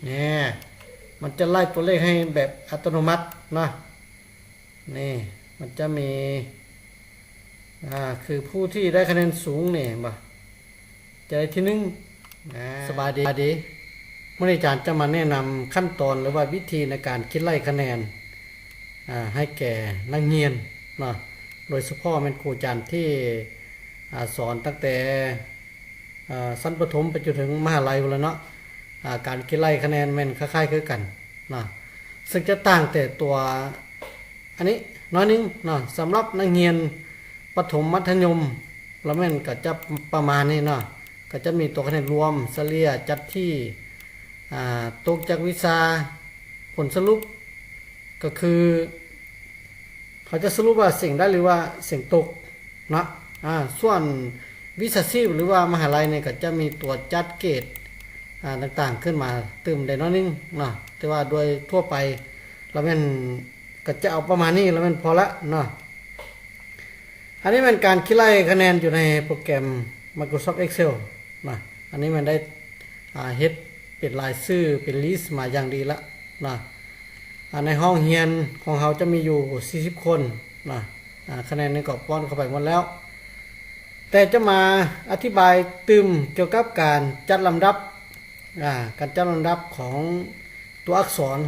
เนี่ยมันจะไล่ตัวเลขให้แบบอัตโนมัตินะนี่มันจะมีคือผู้ที่ได้คะแนนสูงเนี่ยบ่จะได้ที่หนึ่งสบายดีเมื่ออาจารย์จะมาแนะนำขั้นตอนหรือว่าวิธีในการคิดไล่คะแนนให้แก่นักเรียนนะโดยเฉพาะเป็นครูอาจารย์ที่สอนตั้งแต่ชั้นประถมไปจนถึงมหาลัยแล้วเนาะการคิดไล่คะแนนมันคล้ายๆคือกันนะซึ่งจะต่างแต่ตัวอันนี้น้อยนึงนะสำหรับนักเรียนประถมมัธยมแล้วมันก็จะประมาณนี้เนาะก็จะมีตัวคะแนนรวมเฉลี่ยจัดที่ตกจากวิชาผลสรุปก็คือเขาจะสรุปว่าสิ่งได้หรือว่าสิ่งตกนะส่วนวิชาชีพหรือว่ามหาลัยเนี่ยก็จะมีตัวจัดเกรดต่างๆขึ้นมาเติมได้น้อยนึงนะแต่ว่าโดยทั่วไปแล้วมันก็จะเอาประมาณนี้แล้วมันพอละเนาะอันนี้เป็นการคิดไล่คะแนนอยู่ในโปรแกรม Microsoft Excel นะอันนี้มันได้เฮ็ดเป็นรายชื่อเป็นลิสต์มาอย่างดีละในห้องเรียนของเราจะมีอยู่40คนคะแนนนี้ก็ป้อนเข้าไปหมดแล้วแต่จะมาอธิบายตืมเกี่ยวกับการจัดลำดับการจัดลำดับของตัวอักษร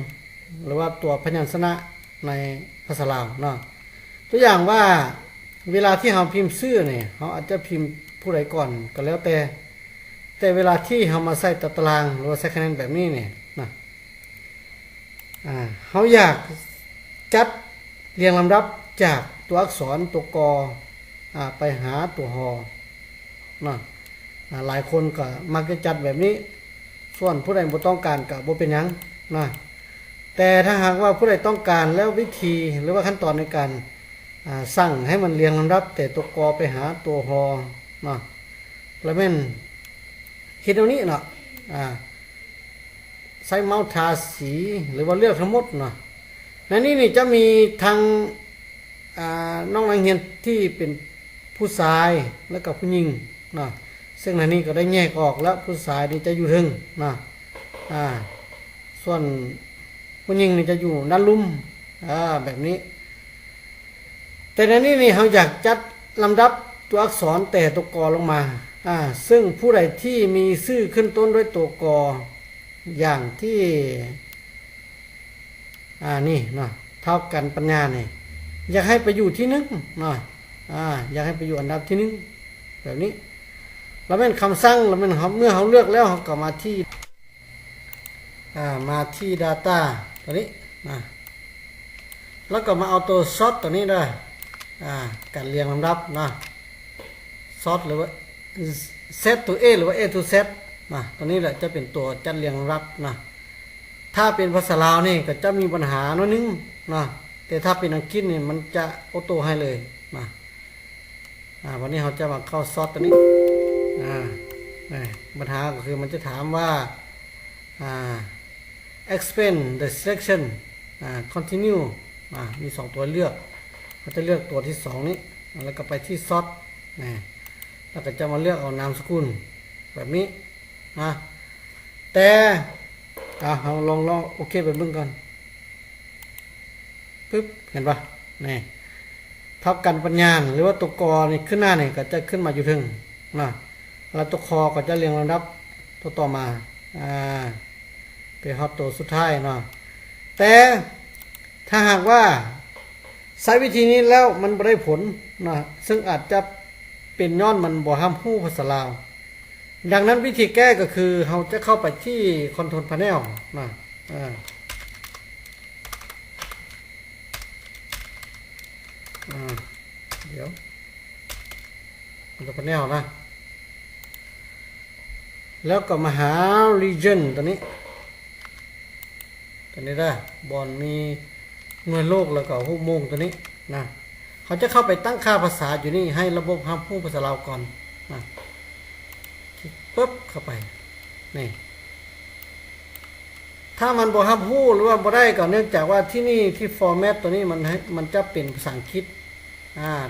หรือว่าตัวพยัญชนะในภาษาลาวตัวอย่างว่าเวลาที่เราพิมพ์ชื่อเนี่ยเราอาจจะพิมพ์ผู้ใดก่อนก็แล้วแต่เวลาที่เรามาใส่ตารางหรือว่าใส่คะแนนแบบนี้เนี่ยเราอยากจัดเรียงลำดับจากตัวอักษรตัวกไปหาตัวหหลายคนก็มักจะจัดแบบนี้ส่วนผู้ใดบ่ต้องการก็บ่เป็นหยังแต่ถ้าหากว่าผู้ใดต้องการแล้ววิธีหรือว่าขั้นตอนในการสั่งให้มันเรียงลำดับแต่ตัวกไปหาตัวหแล้วแม่นคิดเอานี้ใช้เมาส์ทาสีหรือว่าเลือกทั้งหมดในนี้นี่จะมีทางน้องนักเรียนที่เป็นผู้ชายแล้วก็ผู้หญิงซึ่งในนี้ก็ได้แยกออกแล้วผู้ชายนี่จะอยู่ถึงส่วนผู้หญิงนี่จะอยู่ด้านลุ่มแบบนี้แต่ในนี้นี่เราอยากจัดลำดับตัวอักษรแต่ตัวกลงมาซึ่งผู้ใดที่มีชื่อขึ้นต้นด้วยตัวกอย่างที่นี่เท่ากันปัญญาเนี่ยอยากให้ไปอยู่ที่หนึ่งอยากให้ไปอยู่อันดับที่หนึ่งแบบนี้เราเป็นคำสั่งเราเป็นเมื่อเขาเลือกแล้วเขาก็มาที่data ตัวนี้แล้วก็มาเอาตัว sort ตัวนี้ด้วยการเรียงลำดับsort หรือว่า set to A หรือว่า A to Z ตัวนี้แหละจะเป็นตัวจัดเรียงลำดับถ้าเป็นภาษาลาวนี่ก็จะมีปัญหาหน่อยนึงแต่ถ้าเป็นอังกฤษนี่มันจะออโต้ให้เลยวันนี้เราจะมาเข้าซอสตัวนี้ปัญหาก็คือมันจะถามว่าexpand the selection continue มี2ตัวเลือกเราจะเลือกตัวที่2นี้แล้วก็ไปที่ซอสแล้วก็จะมาเลือกเอานามสกุลแบบนี้แต่เราลองโอเคไปเบิ่งก่อนปึ๊บเห็นปะนี่เท่ากันปัญญาหรือว่าตัวกอนี่ขึ้นหน้านี่ก็จะขึ้นมาอยู่ถึงแล้วตัวคอก็จะเรียงลำดับตัวต่อมาไปฮอตตัวสุดท้ายแต่ถ้าหากว่าใช้วิธีนี้แล้วมันไม่ได้ผลซึ่งอาจจะเป็นย้อนมันบ่ห้ามฮู้ภาษาลาวดังนั้นวิธีแก้ก็คือเราจะเข้าไปที่ Control Panel เดี๋ยวControl Panel แล้วก็มาหา Region ตัวนี้ได้บอลมีหน่วยโลกแล้วก็ฮู้โมงตัวนี้เขาจะเข้าไปตั้งค่าภาษาอยู่นี่ให้ระบบห้ามฮู้ภาษาลาวก่อนปุ๊บเข้าไปนี่ถ้ามันบ่ฮับฮู้หรือว่าบ่ได้ก็เนื่องจากว่าที่นี่ที่ฟอร์แมตตัวนี้มันจะเป็นภาษาอังกฤษ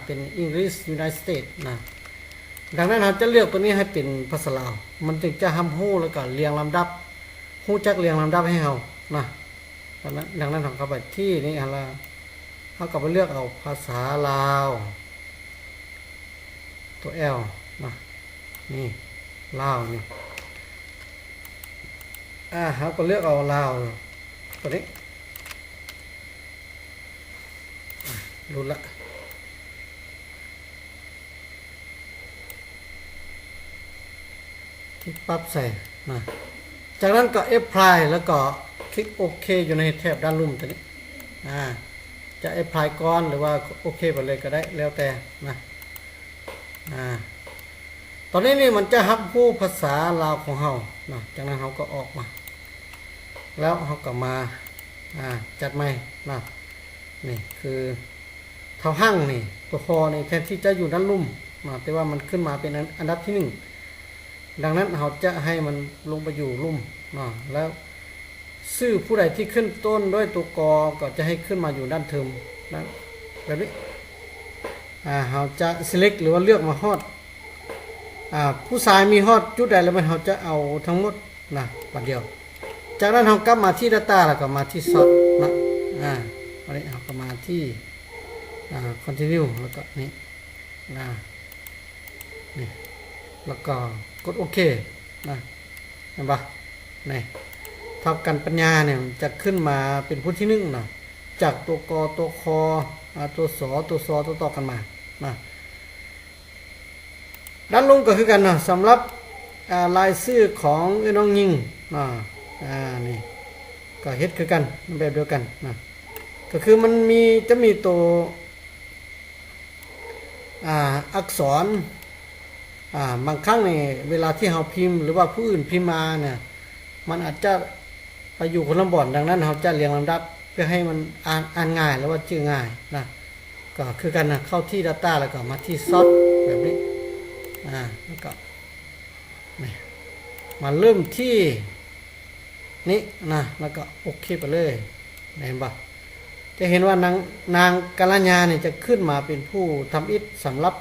เป็น English United States ดังนั้นเราจะเลือกตัวนี้ให้เป็นภาษาลาวมันจึงจะฮับฮู้แล้วก็เรียงลำดับ ฮู้จักเรียงลำดับให้เฮานะดังนั้นเขาก็ไปที่นี่อะไรเขาก็ไปเลือกเอาภาษาลาวตัว L นะนี่ลาวนี่เขาก็เลือกเอาลาวตัวนี้รู้ละคลิกปั๊บใส่นะจากนั้นก็ apply แล้วก็คลิกโอเคอยู่ในแถบด้านลุ่มตัวนี้จะ apply ก่อนหรือว่าโอเคไปเลยก็ได้แล้วแต่นะตอนนี้นี่มันจะรับผู้ภาษาลาวของเฮานะจากนั้นเฮาก็ออกมาแล้วเฮาก็มาจัดใหม่นะนี่คือเท่าหั่งนี่ตัวคอนี่แทนที่จะอยู่ด้านลุ่มนะแต่ว่ามันขึ้นมาเป็นอันดับที่1ดังนั้นเราจะให้มันลงไปอยู่ลุ่มนะแล้วชื่อผู้ใดที่ขึ้นต้นด้วยตัวกอก็จะให้ขึ้นมาอยู่ด้านเทิมนะแบบนี้เราจะ select หรือว่าเลือกมาฮอดผู้ชายมีฮอดจุดใดแล้วมันเราจะเอาทั้งหมดนะบัดเดียวจากนั้นเรากลับมาที่ data แล้วก็มาที่ sort นะวันนี้เราก็มาที่continue แล้วก็นี่นี่แล้วก็กดโอเคนะเห็นปะนี่เท่ากันปัญญาเนี่ยจะขึ้นมาเป็นผู้ที่1นะจากตัวกอตัวคอตัวสอตัวซอตัวต่อกันมานะด้านลงก็คือกันนะสำหรับลายชื่อของน้องยิงนี่ก็เฮ็ดคือกันแบบเดียวกันนะก็คือมันจะมีตัวอักษรบางครั้งนี่เวลาที่เราพิมพ์หรือว่าผู้อื่นพิมพ์มาเนี่ยมันอาจจะไปอยู่คนละบ่อนดังนั้นเราจะเรียงลำดับเพื่อให้มันอ่านง่ายหรือว่าชื่อง่ายนะก็คือกันนะเข้าที่ data แล้วก็มาที่ sort แบบนี้แล้วก็มาเริ่มที่นี้นะแล้วก็โอเคไปเลยเห็นปะจะเห็นว่านางกาลญาเนี่ยจะขึ้นมาเป็นผู้ทำอิฐสำหรับ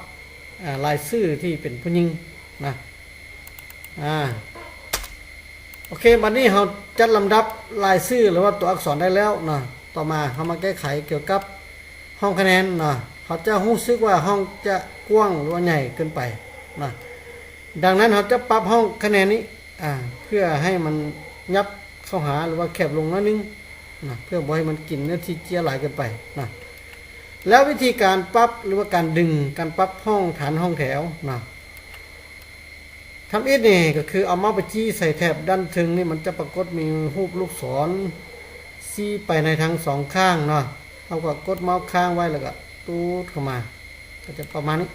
ลายชื่อที่เป็นผู้หญิงนะโอเคบัดนี้เราจัดลำดับลายชื่อหรือว่าตัวอักษรได้แล้วนะต่อมาเรามาแก้ไขเกี่ยวกับห้องคะแนนนะเขาจะรู้สึกว่าห้องจะกว้างหรือว่าใหญ่เกินไปนะดังนั้นเราจะปรับห้องคะแนนนี้เพื่อให้มันยับเข้าหาหรือว่าแคบลงนิดนึงนะเพื่อบ่ให้มันกินเนื้อที่เจียหลายเกินไปนะแล้ววิธีการปรับหรือว่าการดึงการปรับห้องฐานห้องแถวนะทำอิฐนี่ก็คือเอาเมาส์ไปจี้ใส่แถบด้านถึงนี่มันจะปรากฏมีรูปลูกศรชี้ไปในทั้ง2ข้างเนาะเอาก็กดเมาส์ค้างไว้แล้วก็ตูดเข้ามาก็จะประมาณนี้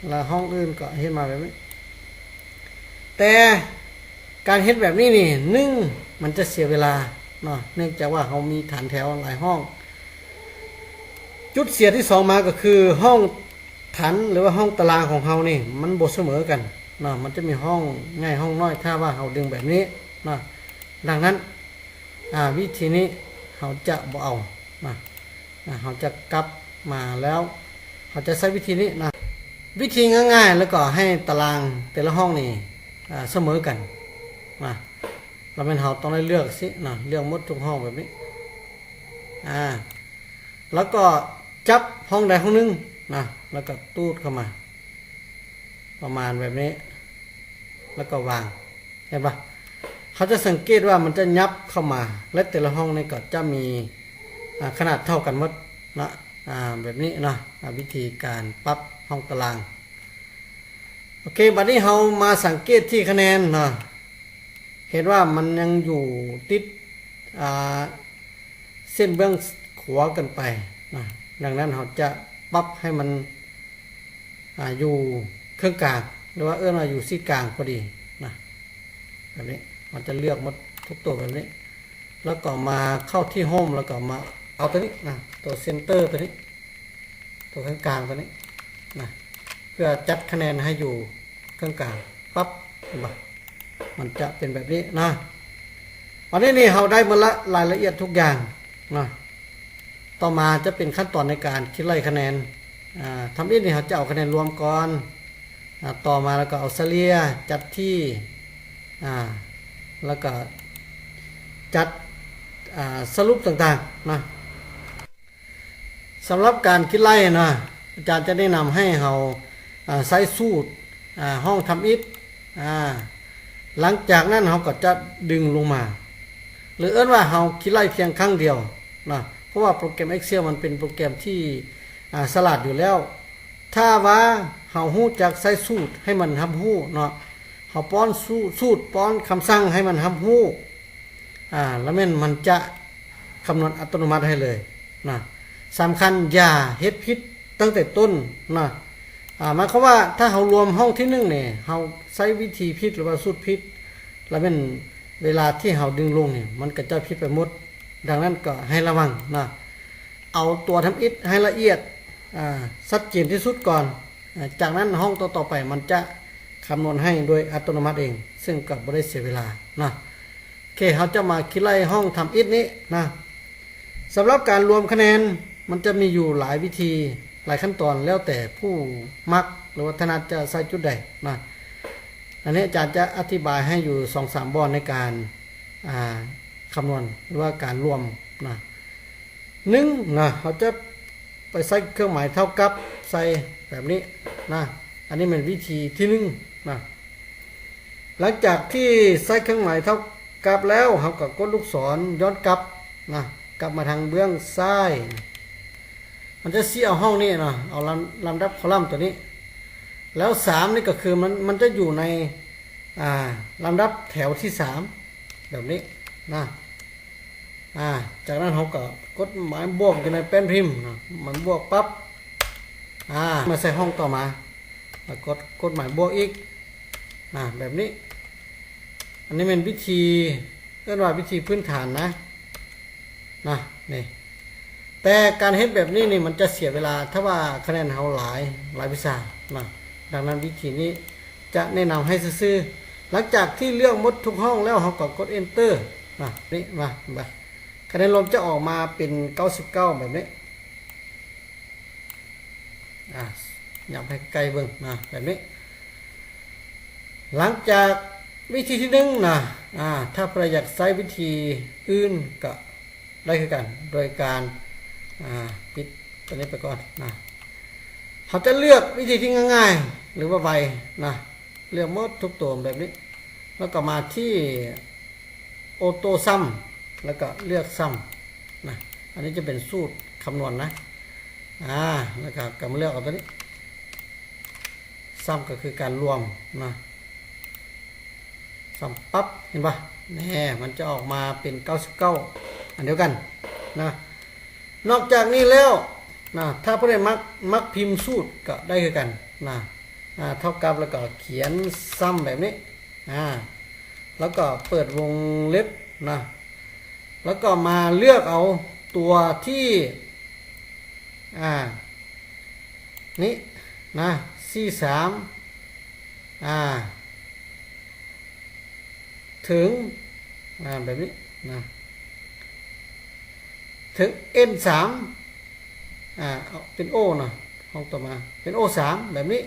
แล้วห้องอื่นก็เฮ็ดมาแบบนี้แต่การเฮ็ดแบบนี้นี่มันจะเสียเวลาเนาะเนื่องจากว่าเขามีฐานแถวหลายห้องจุดเสียที่2มาก็คือห้องฐานหรือว่าห้องตารางของเขานี่มันบ่เสมอกันเนาะมันจะมีห้องง่ายห้องน้อยถ้าว่าเขาดึงแบบนี้เนาะดังนั้นวิธีนี้เขาจะบ่เอาเขาจะกลับมาแล้วเขาจะใช้วิธีนี้นะวิธีง่ายๆแล้วก็ให้ตารางแต่ละห้องนี่เสมอกันเราเป็นเราต้องได้เลือกสินะเลือกหมดทุกห้องแบบนี้แล้วก็จับห้องใดห้องหนึ่งนะแล้วก็ตูดเข้ามาประมาณแบบนี้แล้วก็วางเห็นปะเขาจะสังเกตว่ามันจะยับเข้ามาและแต่ละห้องนี่ก็จะมีขนาดเท่ากันหมดนะแบบนี้นะวิธีการปรับห้องตารางโอเคบัดนี้เรามาสังเกตที่คะแนนนะเห็นว่ามันยังอยู่ติดเส้นเบื้องขวากันไปนะดังนั้นเราจะปรับให้มันอยู่เครื่องกลางหรือว่าว่าอยู่ซีกลางพอดีนะแบบนี้มันจะเลือกหมดทุกตัวแบบนี้แล้วก็มาเข้าที่โฮมแล้วก็มาเอาตัวนี้นะตัวเซนเตอร์ตัวนี้ตัวเครื่องกลางตัวนี้นะเพื่อจัดคะแนนให้อยู่เครื่องกลางปั๊บมันจะเป็นแบบนี้นะวันนี้นี่เราได้หมดละรายละเอียดทุกอย่างนะต่อมาจะเป็นขั้นตอนในการคิดไล่คะแนนทำอิฐนี่เราจะเอาคะแนนรวมก่อนต่อมาแล้วก็เอาเฉลี่ยจัดที่ แล้วก็จัดสรุปต่างๆนะสำหรับการคิดไล่นะอาจารย์จะแนะนำให้เราใช้สูตรห้องทำอิฐหลังจากนั้นเราก็จะดึงลงมาหรือว่าเราคิดไล่เพียงครั้งเดียวนะเพราะว่าโปรแกรม Excel มันเป็นโปรแกรมที่ฉลาดอยู่แล้วถ้าว่าเราฮู้จักใช้สูตรให้มันรับรู้เนาะเราป้อนสูตรป้อนคำสั่งให้มันรับรู้แล้วมันจะคำนวณอัตโนมัติให้เลยนะสำคัญอย่าเฮ็ดผิดตั้งแต่ต้นนะหมายความว่าถ้าเรารวมห้องที่1เนี่ยเราใช้วิธีผิดหรือว่าสูตรผิดแล้วเวลาที่เราดึงลงเนี่ยมันก็จะผิดไปหมดดังนั้นก็ให้ระวังนะเอาตัวทำอิฐให้ละเอียดชัดเจนที่สุดก่อนจากนั้นห้องต่อไปมันจะคำนวณให้โดยอัตโนมัติเองซึ่งก็ไม่ได้เสียเวลานะโอเคเขาจะมาคิดไล่ห้องทำอิฐนี้นะสำหรับการรวมคะแนนมันจะมีอยู่หลายวิธีหลายขั้นตอนแล้วแต่ผู้มักหรือว่าถนัดจะใส่จุดใดนะอันนี้อาจารย์จะอธิบายให้อยู่ 2-3 บอนในการคำนวณหรือว่าการรวมนะนะเขาจะไปใส่เครื่องหมายเท่ากับใส่แบบนี้นะอันนี้เป็นวิธีที่นะหลังจากที่ใส่เครื่องหมายเท่ากับแล้วเขาก็กดลูกศรย้อนกลับนะกลับมาทางเบื้องซ้ายมันจะชี้เอาห้องนี้นะเอาลำดับคอลัมน์ตัวนี้แล้ว3นี่ก็คือมันจะอยู่ในลำดับแถวที่3แบบนี้นะจากนั้นเขาก็กดหมายบวกอยู่ในแป้นพิมพ์นะมันบวกปั๊บมาใส่ห้องต่อมาแล้วกดหมายบวกอีกแบบนี้อันนี้เป็นวิธีเรียกว่าวิธีพื้นฐานนะนี่แต่การเฮ็ดแบบนี้นี่มันจะเสียเวลาถ้าว่าคะแนนเราหลายวิชานะดังนั้นวิธีนี้จะแนะนำให้ซื่อๆหลังจากที่เลือกหมดทุกห้องแล้วเราก็กด enter นี่มาคะแนนรวมจะออกมาเป็น99แบบนี้อยากให้ไกลเบิ่งแบบนี้หลังจากวิธีที่1นะถ้าประหยัดใช้วิธีอื่นก็ได้คือกันโดยการปิดตัวนี้ไปก่อนนะเขาจะเลือกวิธีที่ง่ายๆหรือว่าไวนะเลือกหมดทุกตัวแบบนี้แล้วก็มาที่ออโต้ซัมแล้วก็เลือกซัมนะอันนี้จะเป็นสูตรคำนวณนะแล้วก็กำเลือกเอาตัวนี้ซัมก็คือการรวมนะซัมปั๊บเห็นปะมันจะออกมาเป็น99อันเดียวกันนะนอกจากนี้แล้วถ้าผู้ใดมักพิมพ์สูตรก็ได้คือกันเท่ากับแล้วก็เขียนซ้ำแบบนี้แล้วก็เปิดวงเล็บนะแล้วก็มาเลือกเอาตัวที่นี้นะC3ถึงแบบนี้นะถึง N3 เป็น O นะห้องต่อมาเป็น O3 แบบนี้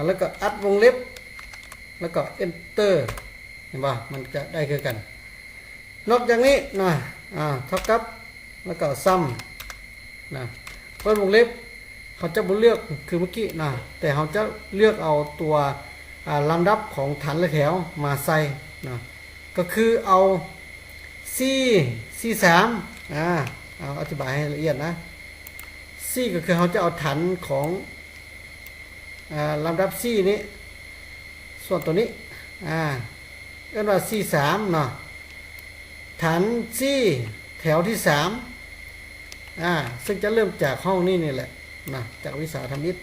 แล้วก็อัดวงเล็บแล้วก็ Enter เห็นป่ะมันจะได้คือกันนอกจากนี้เท่ากับแล้วก็ซ้ำเปิดวงเล็บเขาจะบ่เลือกคือเมื่อกี้แต่เขาจะเลือกเอาตัวลำดับของฐานและแถวมาใส่ก็คือเอา C3 เอาอธิบายให้ละเอียดนะ C ก็คือเขาจะเอาฐานของลำดับ C นี้ส่วนตัวนี้เรียกว่า C3 ฐาน C แถวที่3ซึ่งจะเริ่มจากห้องนี้นี่แหละจากวิสาธมิต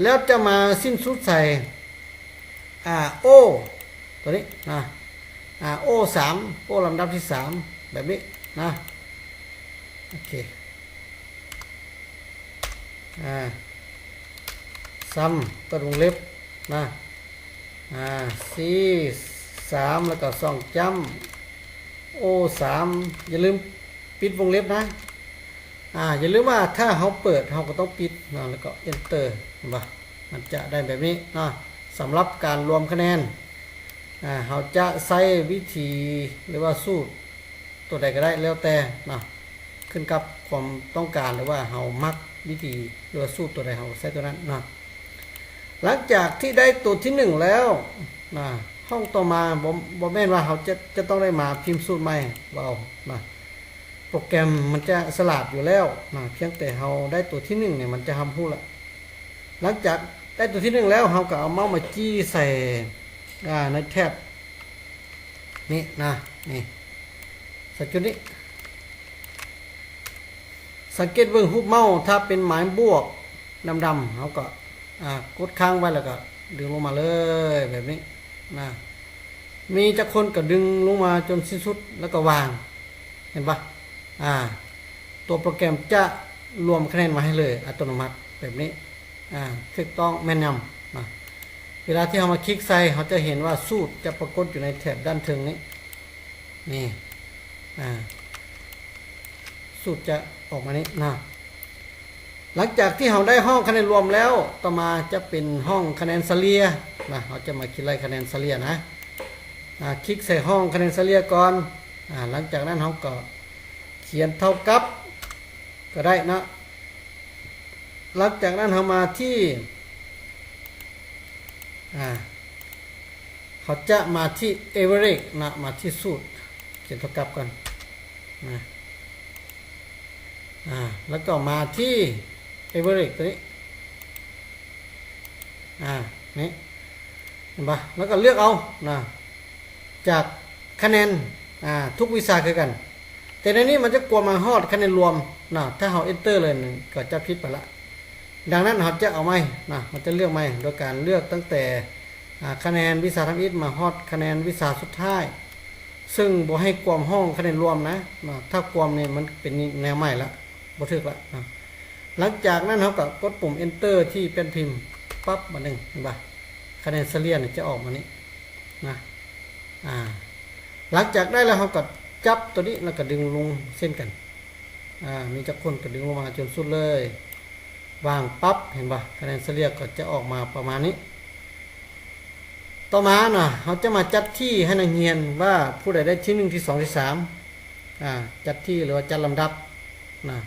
แล้วจะมาสิ้นสุดใส่O ตัวนี้O3 O ลำดับที่3แบบนี้โอเคซ้ำเปิดวงเล็บC3 แล้วก็ส่องจ้ำ O3 อย่าลืมปิดวงเล็บนะอย่าลืมว่าถ้าเขาเปิดเขาก็ต้องปิดแล้วก็ enter เห็นปะมันจะได้แบบนี้สำหรับการรวมคะแนน เราจะใช้วิธีหรือว่าสูตรตัวใดก็ได้แล้วแต่นะขึ้นกับความต้องการหรือว่าเรามักวิธีหรือว่าสูตรตัวใดเราใช้ตัวนั้นนะหลังจากที่ได้ตัวที่1แล้วนะห้องต่อมาบ่แม่นว่าเราจะต้องได้มาพิมพ์สูตรใหม่เรานะโปรแกรมมันจะสลัดอยู่แล้วนะเพียงแต่เราได้ตัวที่1เนี่ยมันจะทำพูดละหลังจากได้ตัวที่1แล้วเราก็เอาเมาส์มาจี้ใส่ในแท็บนี่นะนี่ใส่จุดนี้สังเกตเบิ่งรูปเมาส์ถ้าเป็นหมายบวกดำๆเราก็กดค้างไว้แล้วก็ดึงลงมาเลยแบบนี้นะมีจักคนก็ดึงลงมาจนสิ้นสุดแล้วก็วางเห็นปะตัวโปรแกรมจะรวมคะแนนมาให้เลยอัตโนมัติแบบนี้ถูกต้องแม่นยำนะเวลาที่เรามาคลิกใส่เขาจะเห็นว่าสูตรจะปรากฏอยู่ในแถบด้านถึงนี้นี่สูตรจะออกมานี้นะหลังจากที่เราได้ห้องคะแนนรวมแล้วต่อมาจะเป็นห้องคะแนนเฉลี่ยนะเราจะมาคิดไล่คะแนนเฉลี่ยนะคลิกใส่ห้องคะแนนเฉลี่ยก่อนหลังจากนั้นเราก็เขียนเท่ากับก็ได้นะหลังจากนั้นเรามาที่เขาจะมาที่ average นะมาที่สูตรเขียนเท่ากับกันนะแล้วก็มาที่ average ตัวนี้นี่เห็นปะแล้วก็เลือกเอานะจากคะแนนทุกวิชาคือกันแต่ในนี้มันจะกลัวมาฮอดคะแนนรวมนะถ้าเรา enter เลยก็จะผิดไปละดังนั้นเราจะเอาไหมนะมันจะเลือกไหมโดยการเลือกตั้งแต่คะแนนวิชาทำอิฐมาฮอดคะแนนวิชาสุดท้ายซึ่งบ่ให้กวมห้องคะแนนรวมนะถ้ากวมเนี่ยมันเป็นแนวใหม่ละบ่ถึกละนะหลังจากนั้นเราก็กดปุ่ม enter ที่เป็นพิมพ์ปั๊บมาหนึ่งเห็นปะคะแนนเฉลี่ยจะออกมานี้นะหลังจากได้แล้วเราก็จับตัวนี้แล้วก็ดึงลงเส้นกันมีจักคนก็ดึงลงมาจนสุดเลยวางปั๊บเห็นปะคะแนนเฉลี่ยก็จะออกมาประมาณนี้ต่อมาเราจะมาจัดที่ให้นักเรียนว่าผู้ใดได้ที่1ที่2ที่3จัดที่หรือว่าจัดลำดับนะ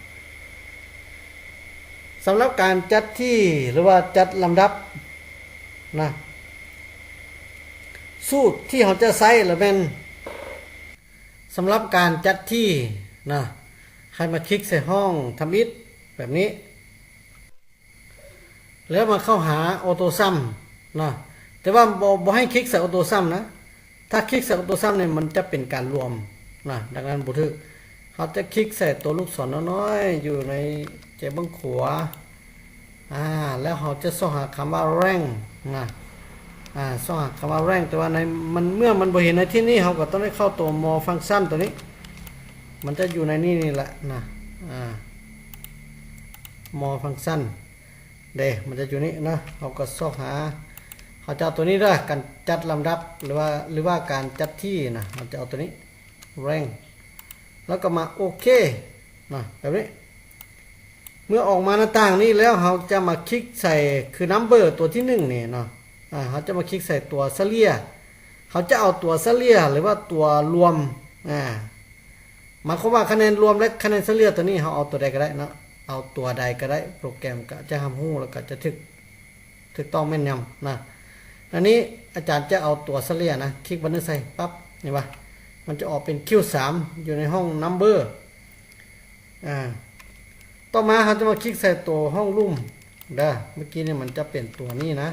สำหรับการจัดที่หรือว่าจัดลำดับนะสูตรที่เราจะใช้หรือเป็นสำหรับการจัดที่นะให้มาคลิกใส่ห้องทำอิฐแบบนี้แล้วมาเข้าหาออโต้ซัมนะแต่ว่าบ่ให้คลิกใส่ออโต้ซัมนะถ้าคลิกใส่ออโต้ซัมเนี่ยมันจะเป็นการรวมนะดังนั้นบุตรเขาจะคลิกใส่ตัวลูกศรน้อยๆอยู่ในเจ็บบังขวาแล้วเขาจะส่องหาคำว่าแรงนะส่องหาคำว่าแรงแต่ว่าในมันเมื่อมันบ่เห็นในที่นี้เขาก็ต้องได้เข้าตัวมอฟังก์ชันตัวนี้มันจะอยู่ในนี่แหละนะมอฟังก์ชันมันจะอยู่นี่นะเขาก็ส่องหาเขาจะเอาตัวนี้ด้วยการจัดลำดับหรือว่าการจัดที่นะเราจะเอาตัวนี้แรงแล้วก็มาโอเคนะแบบนี้เมื่อออกมาหน้าต่างนี้แล้วเราจะมาคลิกใส่คือ number ตัวที่1นี่เนาะเขาจะมาคลิกใส่ตัวเฉลี่ยเขาจะเอาตัวเฉลี่ยหรือว่าตัวรวมหมายความว่าคะแนนรวมและคะแนนเฉลี่ยตัวนี้เขาเอาตัวใดก็ได้นะเอาตัวใดก็ได้โปรแกรมก็จะทำหู้แล้วก็จะถูกต้องแม่นยำนะอันนี้อาจารย์จะเอาตัวเฉลี่ยนะคลิกบันทึกใส่ปั๊บเห็นปะมันจะออกเป็น Q3 อยู่ในห้อง number ต่อมาเราจะมาคลิกใส่ตัวห้องลุ่มเมื่อกี้เนี่ยมันจะเป็นตัวนี้นะ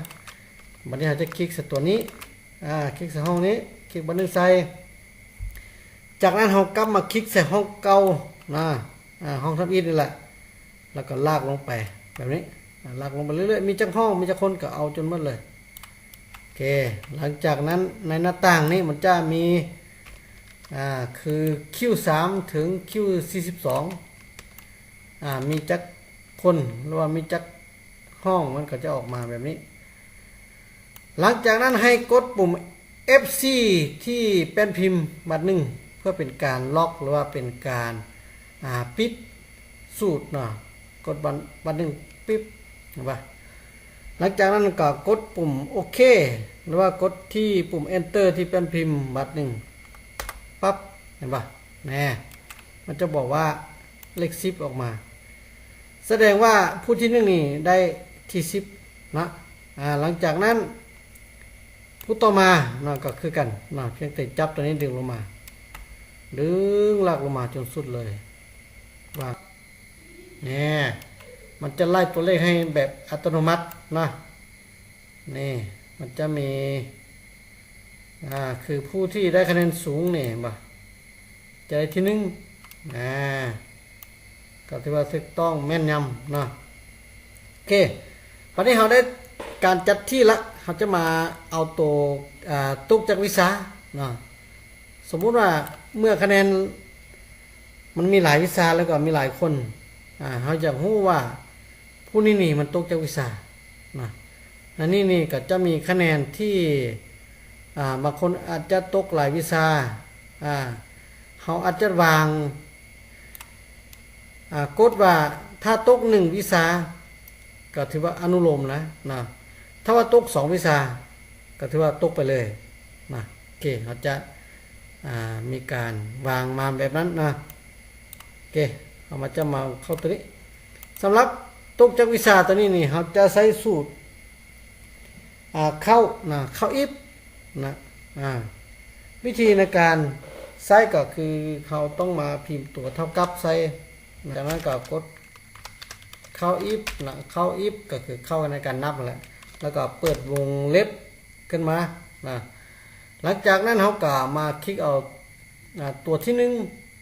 วันนี้เราจะคลิกใส่ตัวนี้คลิกใส่ห้องนี้คลิกบันทึกใส่จากนั้นเรากลับมาคลิกใส่ห้องเก่าห้องทำอิฐนี่แหละแล้วก็ลากลงไปแบบนี้ลากลงไปเรื่อยๆมีจักห้องมีจักคนก็เอาจนหมดเลยโอเคหลังจากนั้นในหน้าต่างนี้มันจะมีคือ Q3 ถึง Q42 มีจักคนหรือว่ามีจักห้องมันก็จะออกมาแบบนี้หลังจากนั้นให้กดปุ่ม FC ที่เป็นพิมพ์บัตรหนึ่งเพื่อเป็นการล็อกหรือว่าเป็นการปิดสูตรกดบัตรหนึ่งปิ๊บเห็นปะ หลังจากนั้นก็กดปุ่มโอเคหรือว่ากดที่ปุ่ม enter ที่เป็นพิมพ์บัตรหนึ่งปั๊บเห็นปะแน่มันจะบอกว่าเลข10ออกมาแสดงว่าผู้ที่1นี่ได้ที่10นะหลังจากนั้นผู้ต่อมาก็คือกันเพียงแต่จับตัวนี้ดึงลงมาดึงลากลงมาจนสุดเลยว่าเนี่ยมันจะไล่ตัวเลขให้แบบอัตโนมัตินะนี่มันจะมีคือผู้ที่ได้คะแนนสูงเนี่ยจะได้ที่1ก็ถือว่าถูกต้องแม่นยำนะโอเควันนี้เราได้การจัดที่ละเราจะมาเอาตัวตุกจากวิสาสมมุติว่าเมื่อคะแนนมันมีหลายวิชาแล้วก็มีหลายคนเขาจะรู้ว่าผู้นี้มันตกจากวิชาอันนี้ก็จะมีคะแนนที่บางคนอาจจะตกหลายวิชาเขาอาจจะวางกฎว่าถ้าตก1วิชาก็ถือว่าอนุโลมนะถ้าว่าตก2วิชาก็ถือว่าตกไปเลยโอเคเขาจะมีการวางมาแบบนั้นโอเคเอามาจะมาเข้าตัวนี้สำหรับตกจากวิชาตัวนี้นี่เขาจะใช้สูตรเข้าอิฟวิธีในการใช้ก็คือเขาต้องมาพิมพ์ตัวเท่ากับใส่จากนั้นก็กดเข้าอิฟเข้าอิฟก็คือเข้าในการนับแหละแล้วก็เปิดวงเล็บขึ้นมาหลังจากนั้นเขาก็มาคลิกเอาตัวที่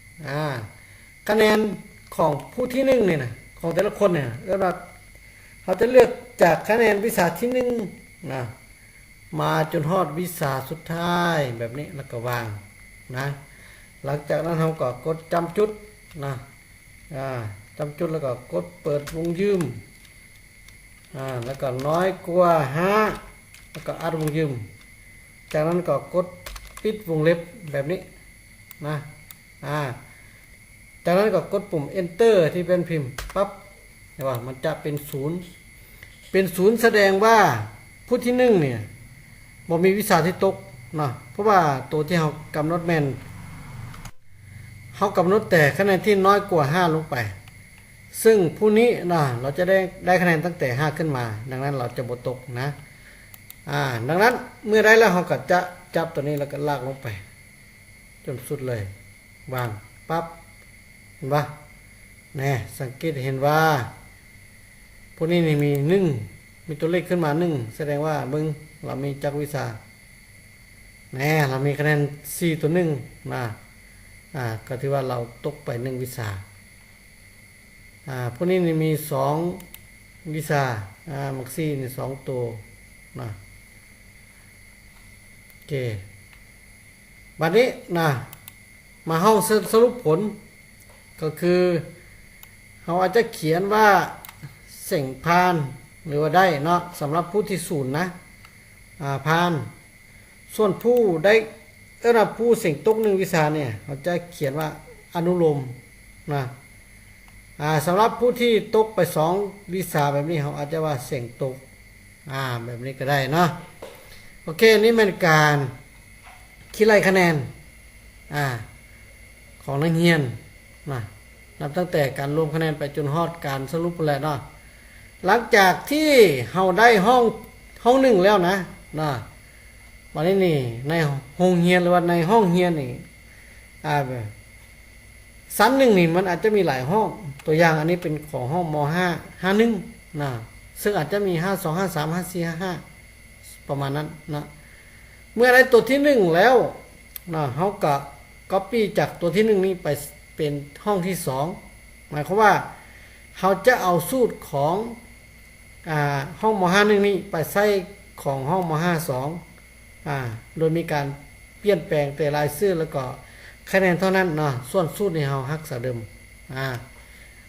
1คะแนนของผู้ที่1เนี่ยนะของแต่ละคนเนี่ยแล้วเขาจะเลือกจากคะแนนวิชาที่1มาจนฮอดวิชาสุดท้ายแบบนี้แล้วก็วางหลังจากนั้นเขาก็กดจำจุดจำจุดแล้วก็กดเปิดวงยืมแล้วก็น้อยกว่า5แล้วก็อัดวงยืมจากนั้นก็กดปิดวงเล็บแบบนี้จากนั้นก็กดปุ่ม enter ที่เป็นพิมพ์ปั๊บเห็นป่ะมันจะเป็น0แสดงว่าผู้ที่1เนี่ยบ่มีวิชาที่ตกเพราะว่าตัวที่เรากำหนดแม่นเขากำหนดแต่คะแนนที่น้อยกว่า5ลงไปซึ่งผู้นี้เราจะได้คะแนนตั้งแต่5ขึ้นมาดังนั้นเราจะบ่ตกดังนั้นเมื่อได้แล้วเราก็จะจับตัวนี้แล้วก็ลากลงไปจนสุดเลยวางปั๊บเห็นปะสังเกตเห็นว่าพวกนี้นี่มีมีตัวเลขขึ้นมา1แสดงว่าเรามีจักวิชาเรามีคะแนน4ตัวก็ถือว่าเราตกไป1วิชาพวกนี้นี่มี2วิชามักซี่นี่2ตัวโอเคบัดนี้มาเฮาสรุปผลก็คือเขาอาจจะเขียนว่าเส่งพานหรือว่าได้สำหรับผู้ที่0พานส่วนผู้ได้ผู้เส่งตก1วิชาเนี่ยเขาจะเขียนว่าอนุโลมสำหรับผู้ที่ตกไป2วิชาแบบนี้เขาอาจจะว่าเส่งตกแบบนี้ก็ได้โอเคนี่เป็นการคิดไล่คะแนนของนักเรียนนับตั้งแต่การรวมคะแนนไปจนฮอดการสรุปแล้วหลังจากที่เราได้ห้อง1แล้ววันนี้นี่ในห้องเรียนหรือว่าในห้องเรียนนี่ชั้น1นี่มันอาจจะมีหลายห้องตัวอย่างอันนี้เป็นของห้องม.5 51ซึ่งอาจจะมี52 53 54 55ประมาณนั้นเมื่อได้ตัวที่1แล้วเขาก็copy จากตัวที่1นี้ไปเป็นห้องที่2หมายความว่าเขาจะเอาสูตรของห้องม.51นี้ไปใส่ของห้องม.52โดยมีการเปลี่ยนแปลงแต่รายชื่อแล้วก็คะแนนเท่านั้นส่วนสูตรนี่เฮารักษาเดิม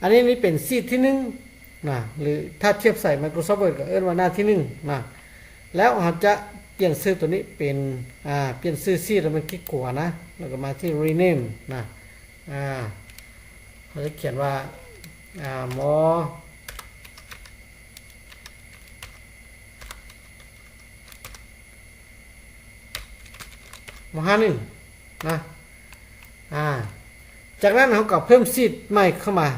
อันนี้นี่เป็นซีทที่1หรือถ้าเทียบใส่ Microsoft Word ก็เอิ้นว่าหน้าที่1แล้วเราจะเปลี่ยนชื่อตัวนี้เป็นเปลี่ยนชื่อซีทแล้วมันคลิกขวาแล้วก็มาที่ rename เราจะเขียนว่าม มห้าหนึ่งนะจากนั้นเขาก็เพิ่มซีดใหม่เข้ามา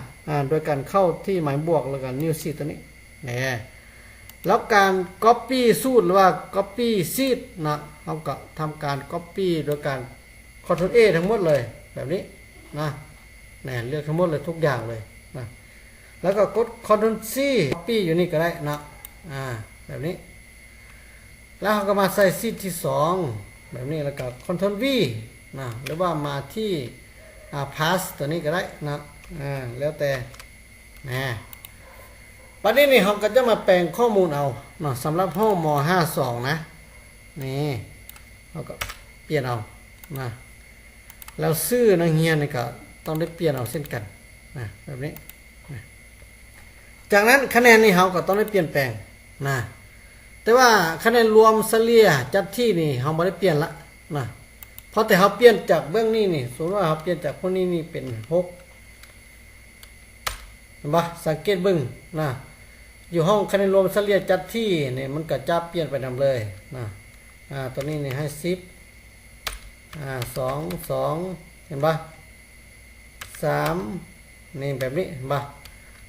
โดยการเข้าที่หมายบวกแล้วก็นิวซีดตัวนี้เนี่ยแล้วการ copy สูตรหรือว่า copy ซีดนะเขาก็ทำการ copy โดยการ Ctrl A ทั้งหมดเลยแบบนี้นะเนี่ยเลือกทั้งหมดเลยทุกอย่างเลยนะแล้วก็กด Ctrl C copy อยู่นี่ก็ได้นะแบบนี้แล้วเขาก็มาใส่ซีดที่2แบบนี้แล้วก็ Ctrl V นะหรือว่ามาที่pass ตัวนี้ก็ได้นะแล้วแต่นะปัจจุบันนี้เราก็จะมาแปลงข้อมูลเอาเนาะสำหรับห้องม52นะนี่เราก็เปลี่ยนเอานะแล้วชื่อนักเรียนนี่ก็ต้องได้เปลี่ยนเอาเช่นกันนะแบบนี้นะจากนั้นคะแนนนี่เราก็ต้องได้เปลี่ยนแปลงนะแต่ว่าคะแนนรวมเฉลี่ยจัดที่นี่เราไม่ได้เปลี่ยนละนะเพราะแต่เขาเปลี่ยนจากเบื้องนี้นี่สมมติว่าเขาเปลี่ยนจากพวกนี้นี่เป็น6เห็นปะสังเกตเบื้องนะอยู่ห้องคะแนนรวมเฉลี่ยจัดที่เนี่ยมันก็จะเปลี่ยนไปนำเลยนะตัวนี้นี่ให้10 2 เห็นปะ3นี่แบบนี้เห็นปะ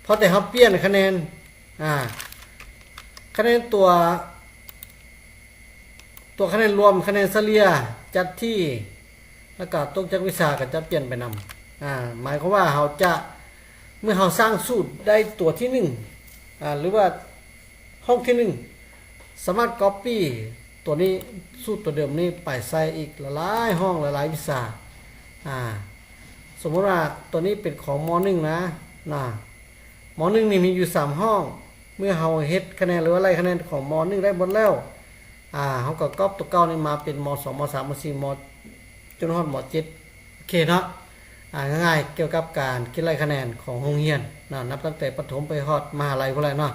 เพราะแต่เขาเปลี่ยนคะแนนคะแนนตัวคะแนนรวมคะแนนเฉลี่ยจัดที่แล้วก็ตกจากวิชาก็จะเปลี่ยนไปนำหมายความว่าเราจะเมื่อเราสร้างสูตรได้ตัวที่1หรือว่าห้องที่1สามารถ copy ตัวนี้สูตรตัวเดิมนี้ไปใส่อีกหลายห้องหลายวิชาสมมติว่าตัวนี้เป็นของม.1นะม.1นี่มีอยู่3ห้องเมื่อเราเฮ็ดคะแนนหรือว่าไล่คะแนนของม.1ได้หมดแล้วเขาก็ก๊อปตัวเก่านี่มาเป็นม.2 ม.3 ม.4 ม.จนฮอดม.7โอเคเนาะง่ายๆเกี่ยวกับการคิดไล่คะแนนของโรงเรียนนับตั้งแต่ประถมไปฮอดมหาลัยพวกไรเนาะ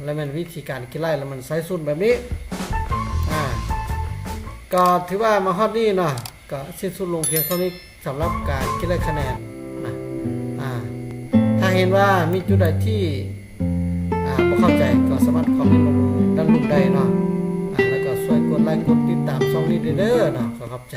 แล้วมันวิธีการคิดไล่แล้วมันใช้สูตรแบบนี้ก็ถือว่ามาฮอดนี่เนาะก็สิ้นสุดลงเพียงเท่านี้สำหรับการคิดไล่คะแนนนะถ้าเห็นว่ามีจุดใดที่ไม่เข้าใจก็สามารถคอมเมนต์ลงด้านล่างได้เนาะแล้วก็ช่วยกดไลค์กดติดตามช่องนี้เด้อเนาะขอขอบใจ